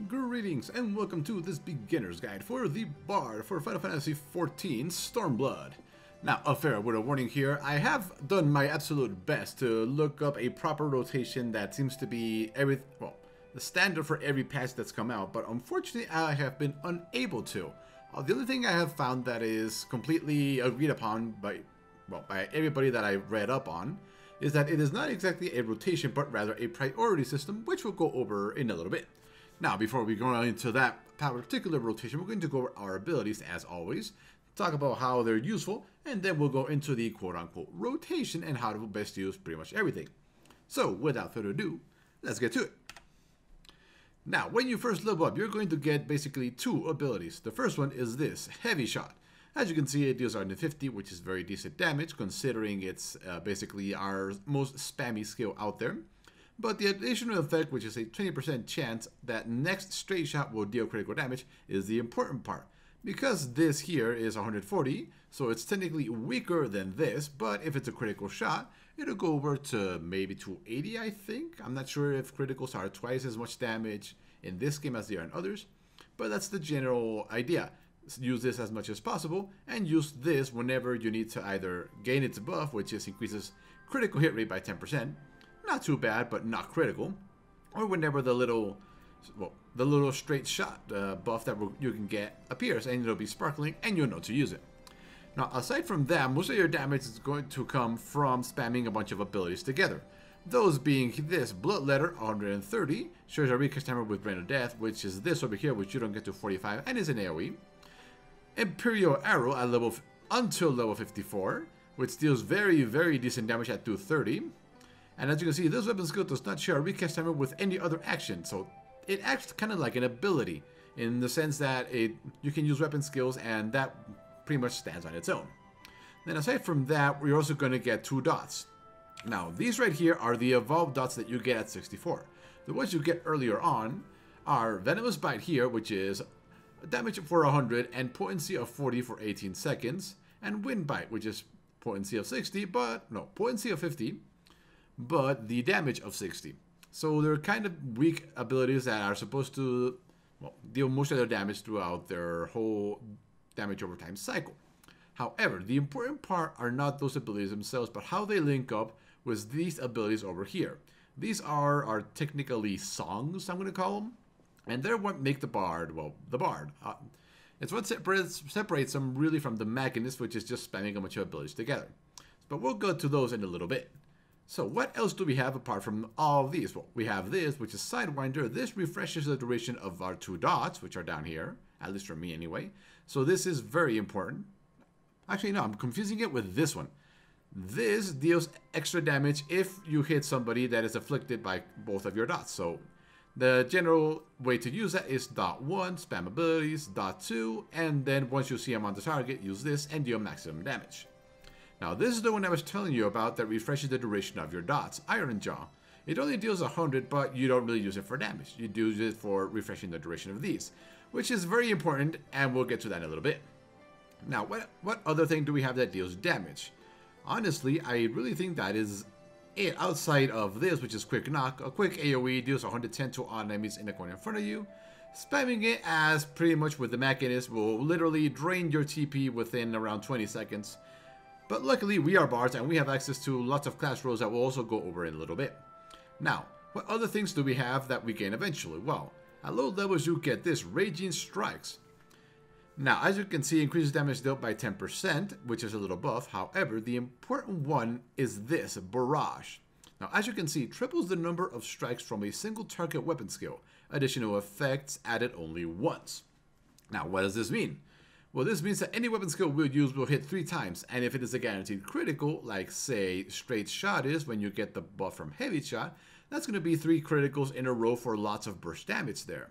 Greetings and welcome to this beginner's guide for the Bard for Final Fantasy XIV Stormblood. Now, a fair word of warning here, I have done my absolute best to look up a proper rotation that seems to be the standard for every patch that's come out, but unfortunately I have been unable to. The only thing I have found that is completely agreed upon by everybody that I read up on is that it is not exactly a rotation but rather a priority system, which we'll go over in a little bit. Now, before we go into that particular rotation, we're going to go over our abilities as always, talk about how they're useful, and then we'll go into the quote-unquote rotation and how to best use pretty much everything. So, without further ado, let's get to it. Now, when you first level up, you're going to get basically two abilities. The first one is this, Heavy Shot. As you can see, it deals 150, which is very decent damage, considering it's basically our most spammy skill out there. But the additional effect, which is a 20% chance that next straight shot will deal critical damage, is the important part. Because this here is 140, so it's technically weaker than this, but if it's a critical shot, it'll go over to maybe 280, I think. I'm not sure if criticals are twice as much damage in this game as they are in others, but that's the general idea. Use this as much as possible, and use this whenever you need to either gain its buff, which is increases critical hit rate by 10%, not too bad, but not critical. Or whenever the little straight shot buff that you can get appears, and it'll be sparkling, and you'll know to use it. Now, aside from that, most of your damage is going to come from spamming a bunch of abilities together. Those being this Bloodletter, 130, shows a recast timer with Brain of Death, which is this over here, which you don't get to 45, and is an AoE. Imperial Arrow at until level 54, which deals very, very decent damage at 230. And as you can see, this weapon skill does not share a recast timer with any other action, so it acts kind of like an ability, in the sense that you can use weapon skills and that pretty much stands on its own. Then aside from that, we're also going to get two dots. Now, these right here are the evolved dots that you get at 64. The ones you get earlier on are Venomous Bite here, which is damage for 100 and potency of 40 for 18 seconds, and Wind Bite, which is potency of 50, but the damage of 60. So they're kind of weak abilities that are supposed to deal most of their damage throughout their whole damage over time cycle. However, the important part are not those abilities themselves, but how they link up with these abilities over here. These are technically songs, I'm going to call them, and they're what make the Bard, the Bard. It's what separates them really from the Machinist, which is just spamming a bunch of abilities together. But we'll go to those in a little bit. So what else do we have apart from all of these? Well, we have this, which is Sidewinder. This refreshes the duration of our two dots, which are down here, at least for me anyway. So this is very important. Actually, no, I'm confusing it with this one. This deals extra damage if you hit somebody that is afflicted by both of your dots. So the general way to use that is dot 1, spam abilities, dot 2, and then once you see them on the target, use this and deal maximum damage. Now, this is the one I was telling you about that refreshes the duration of your dots, Iron Jaw. It only deals 100, but you don't really use it for damage. You do use it for refreshing the duration of these, which is very important, and we'll get to that in a little bit. Now, what other thing do we have that deals damage? Honestly, I really think that is it. Outside of this, which is Quick Knock, a quick AoE deals 110 to all enemies in the corner in front of you. Spamming it as pretty much with the Machinist will literally drain your TP within around 20 seconds. But luckily, we are bards and we have access to lots of class rolls that we'll also go over in a little bit. Now, what other things do we have that we gain eventually? Well, at low levels, you get this Raging Strikes. Now, as you can see, increases damage dealt by 10%, which is a little buff. However, the important one is this, Barrage. Now, as you can see, triples the number of strikes from a single target weapon skill. Additional effects added only once. Now, what does this mean? Well, this means that any weapon skill we'll use will hit 3 times, and if it is a guaranteed critical, like say Straight Shot is when you get the buff from Heavy Shot, that's going to be 3 criticals in a row for lots of burst damage there.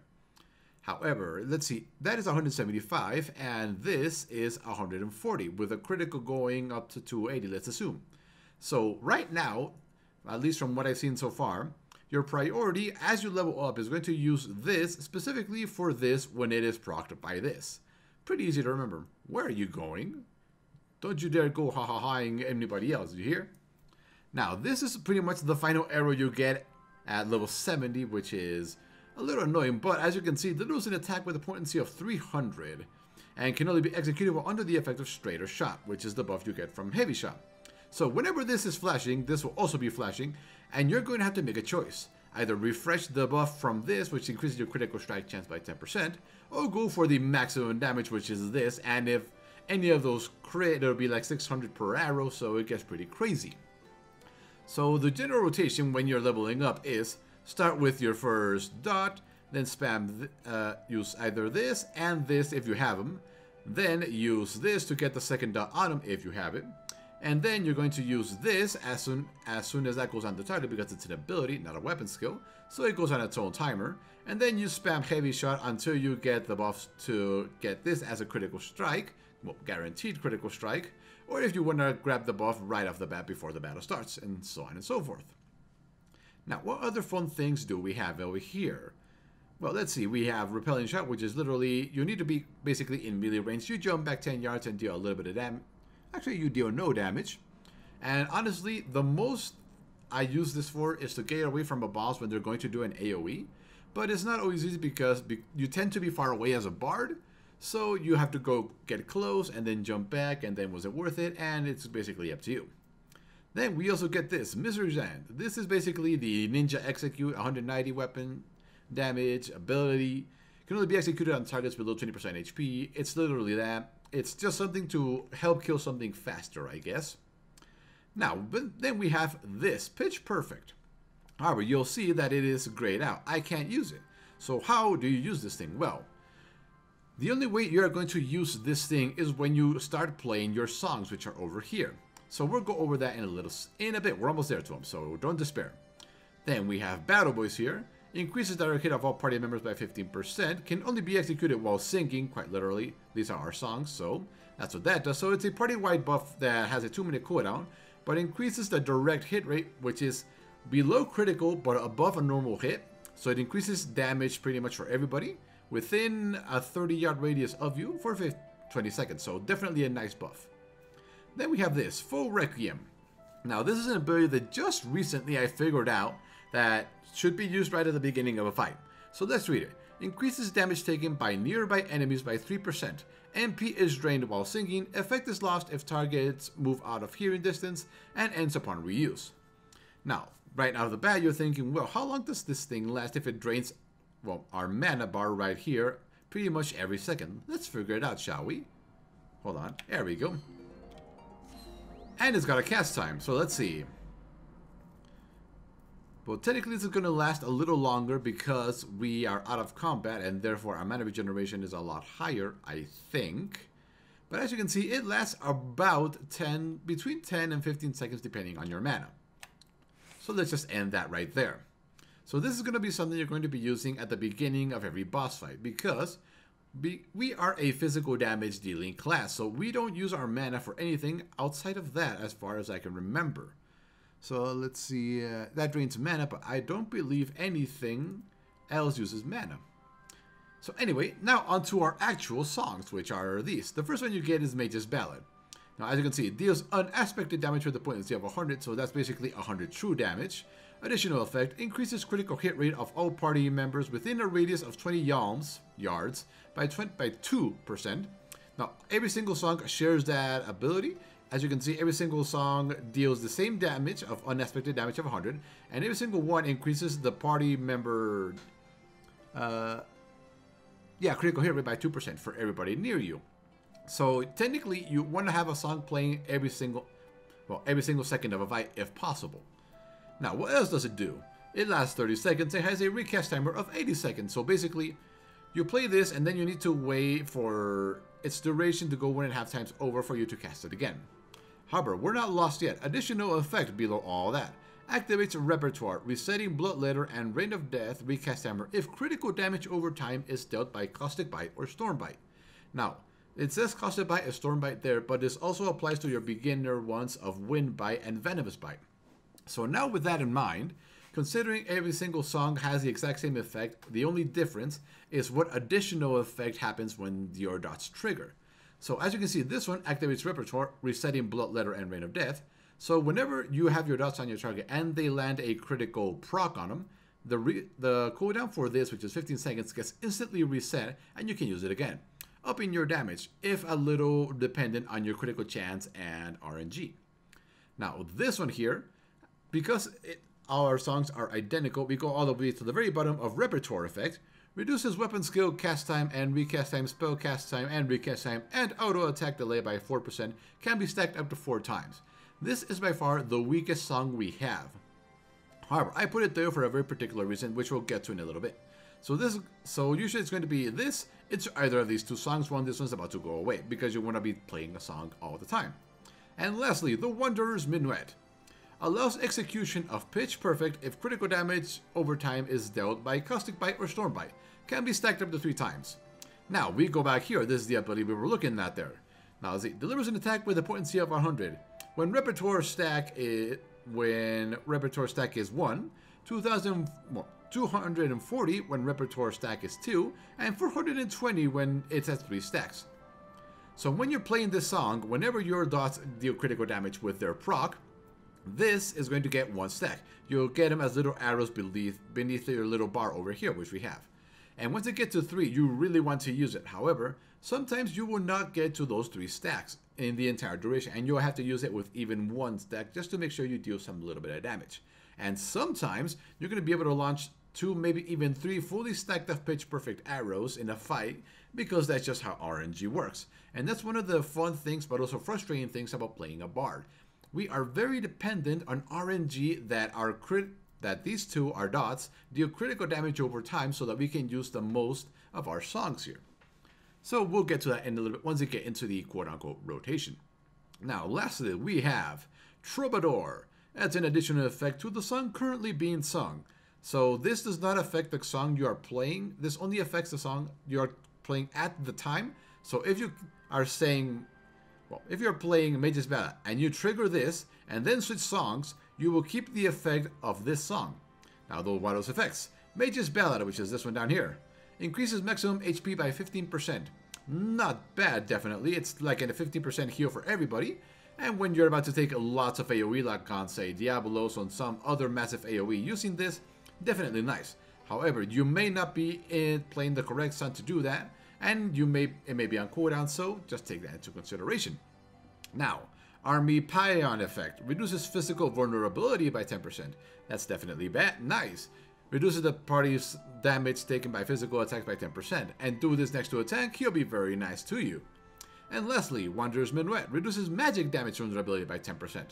However, let's see, that is 175, and this is 140, with a critical going up to 280, let's assume. So right now, at least from what I've seen so far, your priority as you level up is going to use this specifically for this when it is procced by this. Pretty easy to remember. Where are you going? Don't you dare go ha-ha-haing anybody else, you hear? Now, this is pretty much the final arrow you get at level 70, which is A little annoying, but as you can see, deals an attack with a potency of 300 and can only be executed while under the effect of straight or shot, which is the buff you get from heavy shot. So whenever this is flashing, this will also be flashing, and you're going to have to make a choice. Either refresh the buff from this, which increases your critical strike chance by 10%, or go for the maximum damage, which is this, and if any of those crit, it'll be like 600 per arrow, so it gets pretty crazy. So the general rotation when you're leveling up is start with your first dot, then spam, use either this and this if you have them, then use this to get the second dot on them if you have it, and then you're going to use this as soon as that goes on the target because it's an ability, not a weapon skill, so it goes on its own timer, and then you spam heavy shot until you get the buffs to get this as a critical strike, well, guaranteed critical strike, or if you want to grab the buff right off the bat before the battle starts, and so on and so forth. Now, what other fun things do we have over here? Well, let's see. We have repelling shot, which is literally, you need to be basically in melee range. You jump back 10 yards and deal a little bit of damage. Actually, you deal no damage. And honestly, the most I use this for is to get away from a boss when they're going to do an AoE. But it's not always easy because you tend to be far away as a bard. So you have to go get close and then jump back, and then was it worth it? And it's basically up to you. Then we also get this, Misery's End. This is basically the Ninja Execute 190 weapon damage ability. Can only be executed on targets below 20% HP. It's literally that. It's just something to help kill something faster, I guess. Now, but then we have this, Pitch Perfect. However, you'll see that it is grayed out. I can't use it. So how do you use this thing? Well, the only way you're going to use this thing is when you start playing your songs, which are over here. So we'll go over that in a bit. We're almost there to them, so don't despair. Then we have Battle Boys here. Increases direct hit of all party members by 15%. Can only be executed while singing, quite literally. These are our songs, so that's what that does. So it's a party-wide buff that has a 2-minute cooldown, but increases the direct hit rate, which is below critical but above a normal hit. So it increases damage pretty much for everybody within a 30-yard radius of you for 20 seconds. So definitely a nice buff. Then we have this, Full Requiem. Now this is an ability that just recently I figured out that should be used right at the beginning of a fight. So let's read it. Increases damage taken by nearby enemies by 3%. MP is drained while singing. Effect is lost if targets move out of hearing distance and ends upon reuse. Now, right out of the bat, you're thinking, well, how long does this thing last if it drains, well, our mana bar right here pretty much every second? Let's figure it out, shall we? Hold on. There we go. And it's got a cast time, so let's see. Well, technically this is going to last a little longer because we are out of combat and therefore our mana regeneration is a lot higher, I think. But as you can see, it lasts about between 10 and 15 seconds depending on your mana. So let's just end that right there. So this is going to be something you're going to be using at the beginning of every boss fight because we are a physical damage dealing class, so we don't use our mana for anything outside of that as far as I can remember. So let's see, that drains mana, but I don't believe anything else uses mana. So anyway, now onto our actual songs, which are these. The first one you get is Mage's Ballad. Now as you can see, it deals unaspected damage with a potency of 100, so that's basically 100 true damage. Additional effect, increases critical hit rate of all party members within a radius of 20 yards by 2%. Now every single song shares that ability. As you can see, every single song deals the same damage of unexpected damage of 100, and every single one increases the party member, critical hit rate by 2% for everybody near you. So technically, you want to have a song playing every single second of a fight if possible. Now, what else does it do? It lasts 30 seconds. It has a recast timer of 80 seconds. So basically, you play this, and then you need to wait for its duration to go 1.5 times over for you to cast it again. However, we're not lost yet. Additional effect below all that. Activates repertoire, resetting Bloodletter and Rain of Death recast timer if critical damage over time is dealt by Caustic Bite or Storm Bite. Now, it says Caustic Bite and Storm Bite there, but this also applies to your beginner ones of Wind Bite and Venomous Bite. So now with that in mind, considering every single song has the exact same effect, the only difference is what additional effect happens when your dots trigger. So as you can see, this one activates repertoire, resetting Bloodletter and Rain of Death. So whenever you have your dots on your target and they land a critical proc on them, the cooldown for this, which is 15 seconds, gets instantly reset and you can use it again, upping your damage, if a little dependent on your critical chance and RNG. Now this one here, because our songs are identical, we go all the way to the very bottom of repertoire effect. Reduces weapon skill cast time and recast time, spell cast time and recast time, and auto attack delay by 4%, can be stacked up to 4 times. This is by far the weakest song we have. However, I put it there for a very particular reason, which we'll get to in a little bit. So usually it's going to be this. It's either of these two songs. This one's about to go away because you want to be playing a song all the time. And lastly, the Wanderer's Minuet. Allows execution of pitch perfect if critical damage over time is dealt by Caustic Bite or Storm Bite. Can be stacked up to 3 times. Now, we go back here. This is the ability we were looking at there. Now, it delivers an attack with a potency of 100. When repertoire stack is 1, 240 when repertoire stack is 2, and 420 when it's at 3 stacks. So when you're playing this song, whenever your dots deal critical damage with their proc, this is going to get 1 stack. You'll get them as little arrows beneath your little bar over here, which we have. And once it gets to 3, you really want to use it. However, sometimes you will not get to those 3 stacks in the entire duration, and you'll have to use it with even 1 stack just to make sure you deal some little bit of damage. And sometimes you're going to be able to launch 2, maybe even 3 fully stacked up pitch perfect arrows in a fight, because that's just how RNG works. And that's one of the fun things, but also frustrating things about playing a bard. We are very dependent on RNG that these two, our dots, deal critical damage over time so that we can use the most of our songs here. So we'll get to that in a little bit once we get into the quote-unquote rotation. Now, lastly, we have Troubadour. Adds an additional effect to the song currently being sung. So this does not affect the song you are playing. This only affects the song you are playing at the time. So if you are saying, well, if you're playing Mage's Ballad and you trigger this and then switch songs, you will keep the effect of this song. Now, what are those effects? Mage's Ballad, which is this one down here, increases maximum HP by 15%. Not bad, definitely. It's like a 15% heal for everybody. And when you're about to take lots of AoE, like on, say, Diabolos or some other massive AoE, using this, definitely nice. However, you may not be playing the correct song to do that, and it may be on cooldown, so just take that into consideration. Now, Army Pion effect reduces physical vulnerability by 10%. That's definitely bad. Nice. Reduces the party's damage taken by physical attacks by 10%. And do this next to a tank, he'll be very nice to you. And lastly, Wanderer's Minuet reduces magic damage vulnerability by 10%.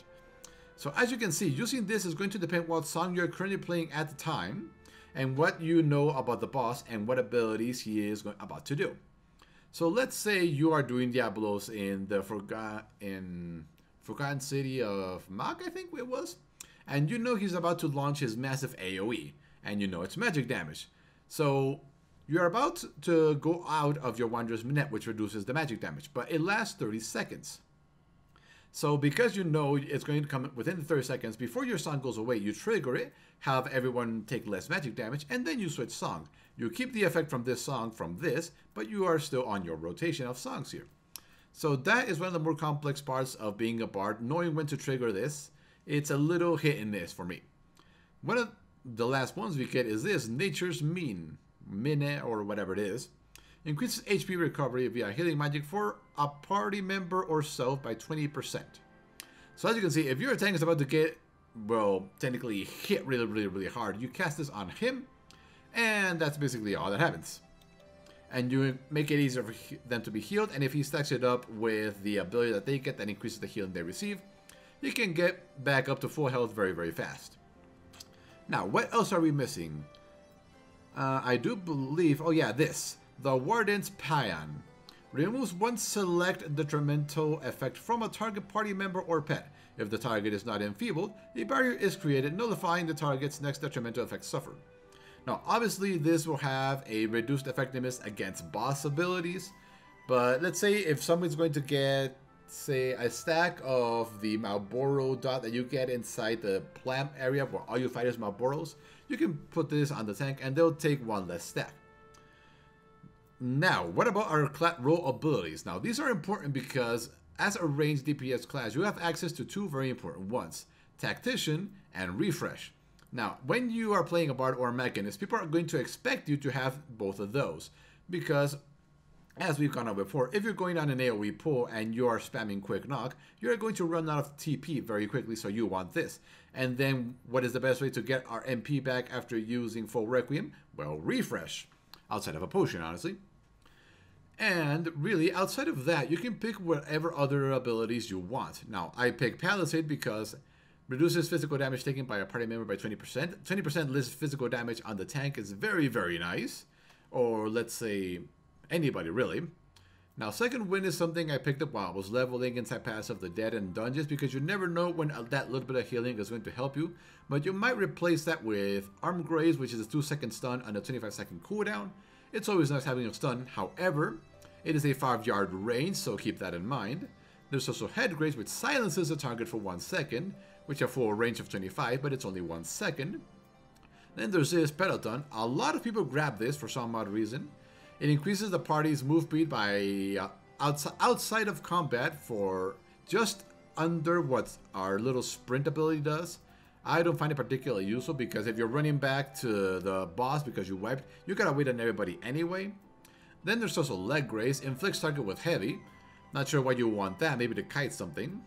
So as you can see, using this is going to depend what song you're currently playing at the time, and what you know about the boss and what abilities he is about to do. So let's say you are doing Diabolos in the Forgotten City of Mach, I think it was, and you know he's about to launch his massive AoE, and you know it's magic damage. So you're about to go out of your Wanderer's Minuet, which reduces the magic damage, but it lasts 30 seconds. So because you know it's going to come within the 30 seconds, before your song goes away, you trigger it, have everyone take less magic damage, and then you switch song. You keep the effect from this song from this, but you are still on your rotation of songs here. So that is one of the more complex parts of being a bard, knowing when to trigger this. It's a little hit and miss for me. One of the last ones we get is this, Nature's Mine, or whatever it is. Increases HP recovery via healing magic for a party member or self by 20%. So as you can see, if your tank is about to get, well, technically hit really hard, you cast this on him, and that's basically all that happens. And you make it easier for them to be healed, and if he stacks it up with the ability that they get that increases the healing they receive, you can get back up to full health very fast. Now, what else are we missing? I do believe, oh yeah, this. The Warden's Pion removes one select detrimental effect from a target party member or pet. If the target is not enfeebled, a barrier is created, nullifying the target's next detrimental effect suffered. Now, obviously, this will have a reduced effectiveness against boss abilities, but let's say if someone's going to get, say, a stack of the Malboro dot that you get inside the plant area where all you fight is Malboros, you can put this on the tank and they'll take one less stack. Now, what about our role abilities? Now, these are important because as a ranged DPS class, you have access to 2 very important ones, Tactician and Refresh. Now, when you are playing a Bard or a Mechanist, people are going to expect you to have both of those. Because, as we've gone over before, if you're going on an AoE pull and you are spamming Quick Knock, you're going to run out of TP very quickly, so you want this. And then, what is the best way to get our MP back after using full Requiem? Well, refresh. Outside of a potion, honestly. And really, outside of that, you can pick whatever other abilities you want. Now, I pick Palisade because reduces physical damage taken by a party member by 20%. 20% less physical damage on the tank is very, very nice. Or let's say anybody, really. Now, Second Wind is something I picked up while I was leveling inside Pass of the Dead and Dungeons, because you never know when that little bit of healing is going to help you. But you might replace that with Arm Graze, which is a 2-second stun on a 25-second cooldown. It's always nice having a stun. However, it is a 5-yard range, so keep that in mind. There's also Head Graze, which silences the target for 1 second, which have full range of 25, but it's only 1 second. Then there's this Peloton. A lot of people grab this for some odd reason. It increases the party's move speed by outside of combat for just under what our little sprint ability does. I don't find it particularly useful because if you're running back to the boss because you wiped, you gotta wait on everybody anyway. Then there's also Leg Graze, inflicts target with heavy. Not sure why you want that, maybe to kite something.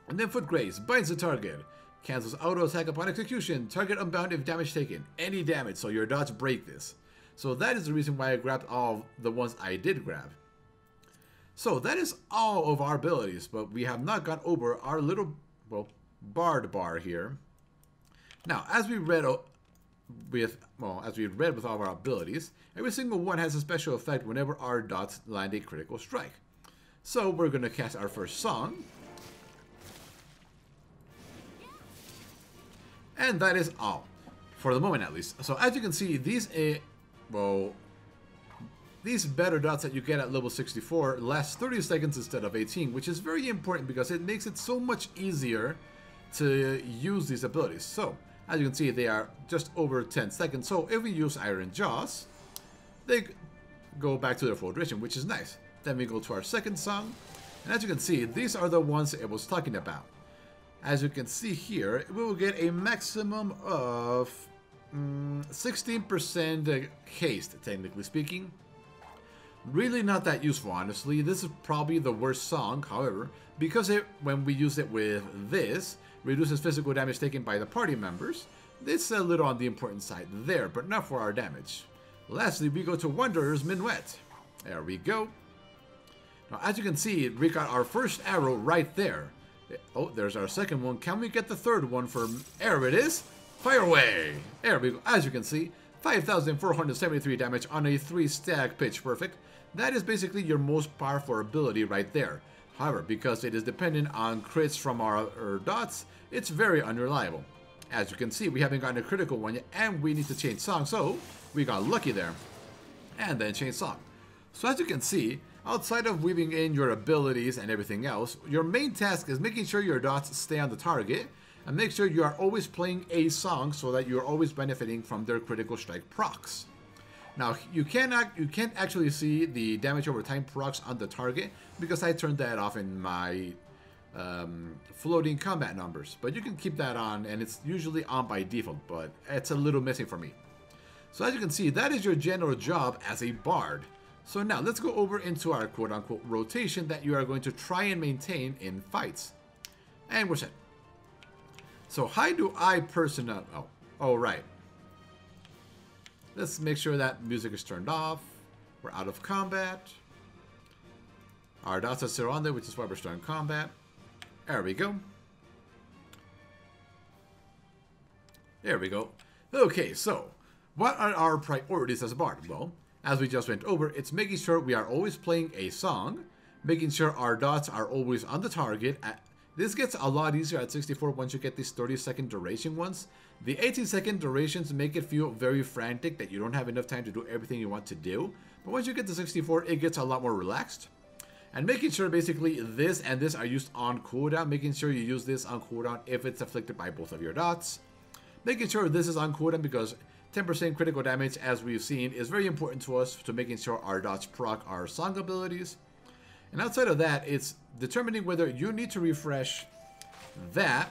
And then Foot Graze, binds the target. Cancels auto attack upon execution. Target unbound if damage taken. Any damage, so your dots break this. So that is the reason why I grabbed all the ones I did grab. So that is all of our abilities, but we have not gone over our little, well, Bard bar here. Now, as we read with all of our abilities, every single one has a special effect whenever our dots land a critical strike. So we're going to cast our first song. And that is all, for the moment at least. So as you can see, these better dots that you get at level 64 last 30 seconds instead of 18, which is very important because it makes it so much easier to use these abilities. So, as you can see, they are just over 10 seconds. So if we use Iron Jaws, they go back to their full duration, which is nice. Then we go to our second song. And as you can see, these are the ones it was talking about. As you can see here, we will get a maximum of 16% haste, technically speaking. Really not that useful, honestly. This is probably the worst song, however, because when we use it with this, reduces physical damage taken by the party members. It's a little on the important side there, but not for our damage. Lastly, we go to Wanderer's Minuet. There we go. Now, as you can see, we got our first arrow right there. Oh, there's our second one. Can we get the third one for... There it is. Fire away. There we go. As you can see, 5,473 damage on a 3-stack pitch perfect. That is basically your most powerful ability right there. However, because it is dependent on crits from our dots, it's very unreliable. As you can see, we haven't gotten a critical one yet, and we need to change song, so we got lucky there. And then change song. So as you can see, outside of weaving in your abilities and everything else, your main task is making sure your dots stay on the target, and make sure you are always playing a song so that you're always benefiting from their critical strike procs. Now, you can't actually see the damage over time procs on the target because I turned that off in my floating combat numbers. But you can keep that on, and it's usually on by default, but it's a little missing for me. So as you can see, that is your general job as a bard. So now, let's go over into our quote-unquote rotation that you are going to try and maintain in fights. And we're set. So how do I personally... Oh, right. Let's make sure that music is turned off. We're out of combat. Our dots are still on there, which is why we're still in combat. There we go. There we go. Okay, so what are our priorities as a bard? Well, as we just went over, it's making sure we are always playing a song, making sure our dots are always on the target. This gets a lot easier at 64 once you get these 30-second duration ones. The 18-second durations make it feel very frantic that you don't have enough time to do everything you want to do. But once you get to 64, it gets a lot more relaxed. And making sure basically this and this are used on cooldown, making sure you use this on cooldown if it's afflicted by both of your dots. Making sure this is on cooldown because 10% critical damage, as we've seen, is very important to us to making sure our dots proc our song abilities. And outside of that, it's determining whether you need to refresh that,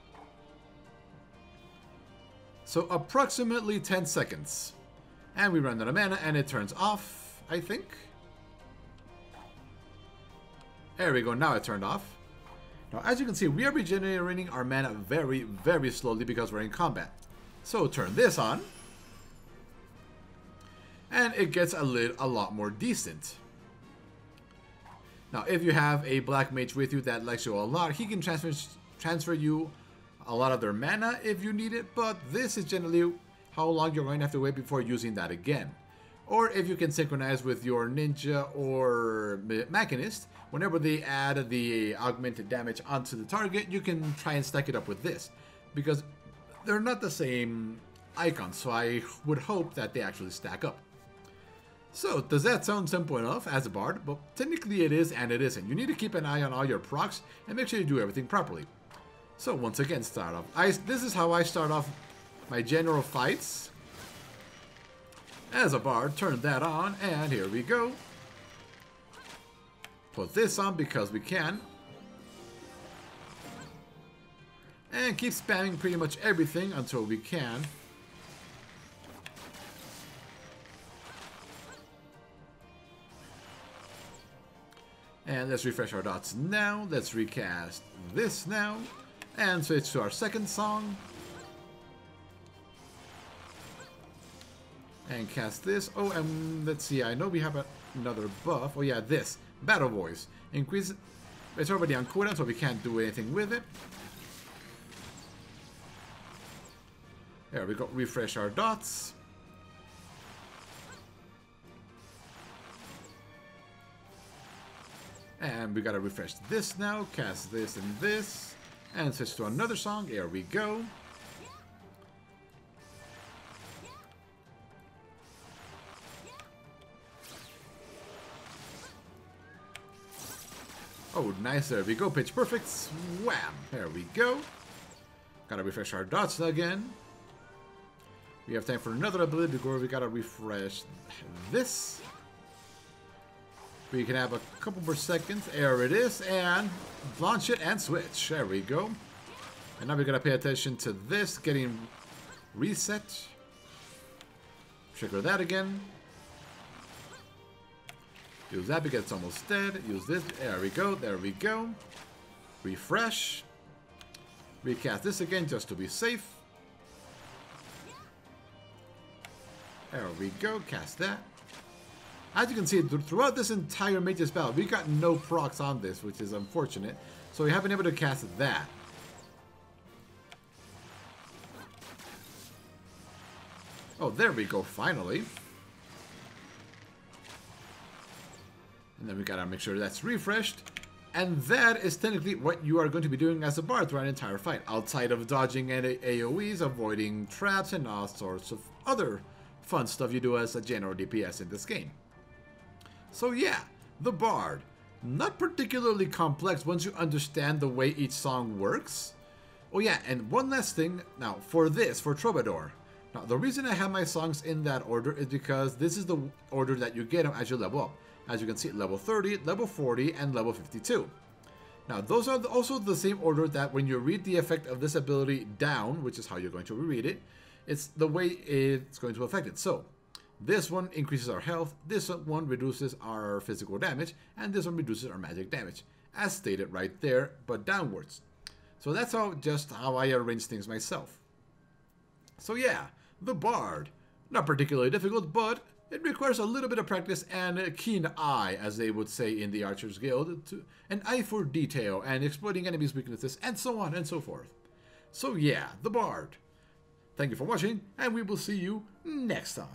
So approximately 10 seconds. And we run out of mana and it turns off, I think. There we go, now it turned off. Now as you can see, we are regenerating our mana very, very slowly because we're in combat. So turn this on. And it gets a lot more decent. Now if you have a black mage with you that likes you a lot, he can transfer you a lot of their mana if you need it, but this is generally how long you're going to have to wait before using that again. Or if you can synchronize with your ninja or machinist, whenever they add the augmented damage onto the target, you can try and stack it up with this. Because they're not the same icons, so I would hope that they actually stack up. So, does that sound simple enough as a bard? Well, technically it is and it isn't. You need to keep an eye on all your procs and make sure you do everything properly. So once again, start off. This is how I start off my general fights. As a bard, turn that on, and here we go. Put this on because we can. And keep spamming pretty much everything until we can. And let's refresh our dots now. Let's recast this now. And switch to our second song. And cast this. Oh, and let's see. I know we have another buff. Oh yeah, this. Battle Voice. Increase. It's already on cooldown, so we can't do anything with it. There we go. Refresh our dots. And we gotta refresh this now. Cast this and this. And switch to another song. There we go. Oh, nice. There we go. Pitch perfect. Swam. There we go. Gotta refresh our dots again. We have time for another ability before we gotta refresh this. We can have a couple more seconds. There it is. And launch it and switch. There we go. And now we gotta pay attention to this getting reset. Trigger that again. Use that because it's almost dead. Use this. There we go. There we go. Refresh. Recast this again just to be safe. There we go. Cast that. As you can see, throughout this entire Mage's battle, we got no procs on this, which is unfortunate. So we haven't been able to cast that. Oh, there we go, finally. And then we gotta make sure that's refreshed. And that is technically what you are going to be doing as a bard throughout an entire fight. Outside of dodging AoEs, avoiding traps, and all sorts of other fun stuff you do as a general DPS in this game. So yeah, the bard. Not particularly complex once you understand the way each song works. Oh yeah, and one last thing. Now, for Troubadour. Now, the reason I have my songs in that order is because this is the order that you get them as you level up. As you can see, level 30, level 40, and level 52. Now, those are also the same order that when you read the effect of this ability down, which is how you're going to reread it, it's the way it's going to affect it. So, this one increases our health, this one reduces our physical damage, and this one reduces our magic damage, as stated right there, but downwards. So that's just how I arrange things myself. So yeah, the bard. Not particularly difficult, but it requires a little bit of practice and a keen eye, as they would say in the Archers Guild, an eye for detail and exploiting enemies' weaknesses, and so on and so forth. So yeah, the bard. Thank you for watching, and we will see you next time.